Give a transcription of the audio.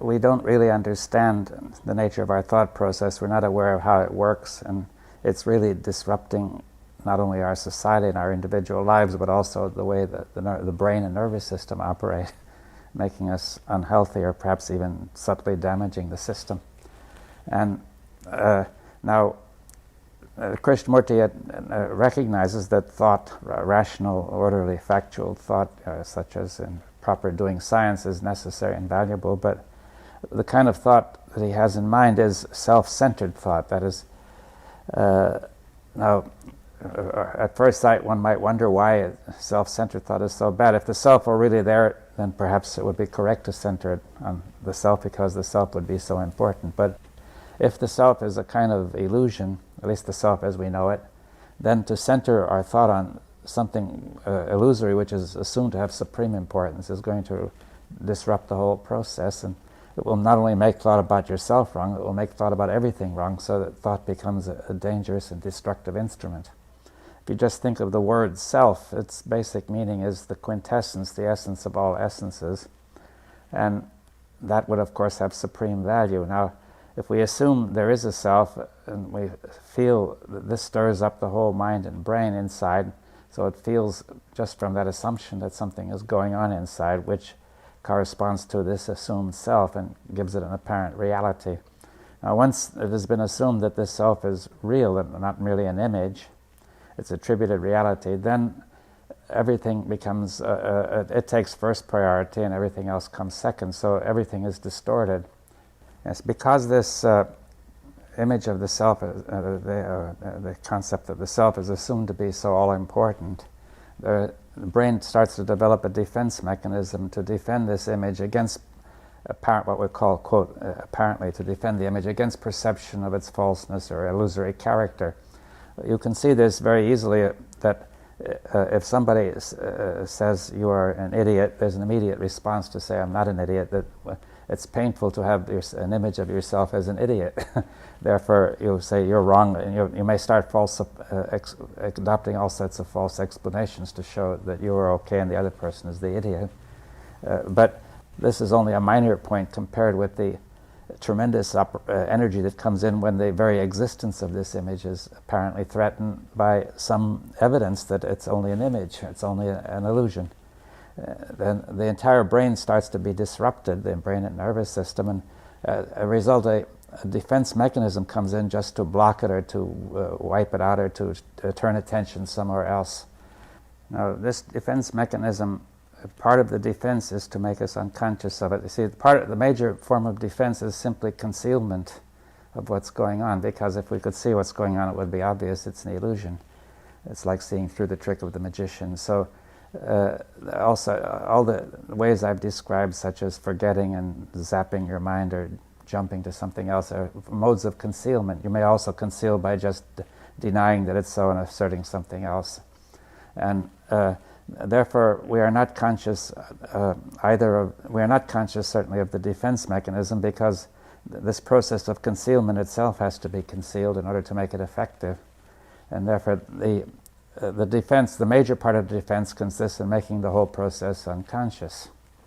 we don't really understand the nature of our thought process. We're not aware of how it works, and it's really disrupting not only our society and our individual lives, but also the way that the brain and nervous system operate, making us unhealthy or perhaps even subtly damaging the system. And now, Krishnamurti recognizes that thought, rational, orderly, factual thought, such as in proper doing science, is necessary and valuable, but the kind of thought that he has in mind is self-centered thought. That is, now, at first sight, one might wonder why self-centered thought is so bad. If the self were really there, then perhaps it would be correct to center it on the self, because the self would be so important. But if the self is a kind of illusion, at least the self as we know it, then to center our thought on something illusory, which is assumed to have supreme importance, is going to disrupt the whole process, and it will not only make thought about yourself wrong, it will make thought about everything wrong, so that thought becomes a dangerous and destructive instrument. If you just think of the word self, its basic meaning is the quintessence, the essence of all essences, and that would of course have supreme value. Now, if we assume there is a self, and we feel that this stirs up the whole mind and brain inside, so it feels just from that assumption that something is going on inside, which corresponds to this assumed self and gives it an apparent reality. Now, once it has been assumed that this self is real and not merely an image, it's attributed reality, then everything becomes, it takes first priority and everything else comes second, so everything is distorted. Yes, because this image of the self, the concept of the self is assumed to be so all-important, the brain starts to develop a defense mechanism to defend this image against what we call, quote, apparently, to defend the image against perception of its falseness or illusory character. You can see this very easily that if somebody says you are an idiot, there's an immediate response to say, I'm not an idiot. That it's painful to have an image of yourself as an idiot. Therefore, you say you're wrong, and you may start adopting all sorts of false explanations to show that you are okay and the other person is the idiot. But this is only a minor point compared with the tremendous energy that comes in when the very existence of this image is apparently threatened by some evidence that it's only an image, it's only an illusion. Then the entire brain starts to be disrupted, the brain and nervous system, and as a result a defense mechanism comes in just to block it or to wipe it out or to turn attention somewhere else. Now, this defense mechanism, part of the defense is to make us unconscious of it. You see, the major form of defense is simply concealment of what's going on, because if we could see what's going on, it would be obvious it's an illusion. It's like seeing through the trick of the magician. So also, all the ways I've described, such as forgetting and zapping your mind or jumping to something else, are modes of concealment. You may also conceal by just denying that it's so and asserting something else. And therefore, we are not conscious we are not conscious certainly of the defense mechanism, because this process of concealment itself has to be concealed in order to make it effective. And therefore, the defense, the major part of the defense, consists in making the whole process unconscious.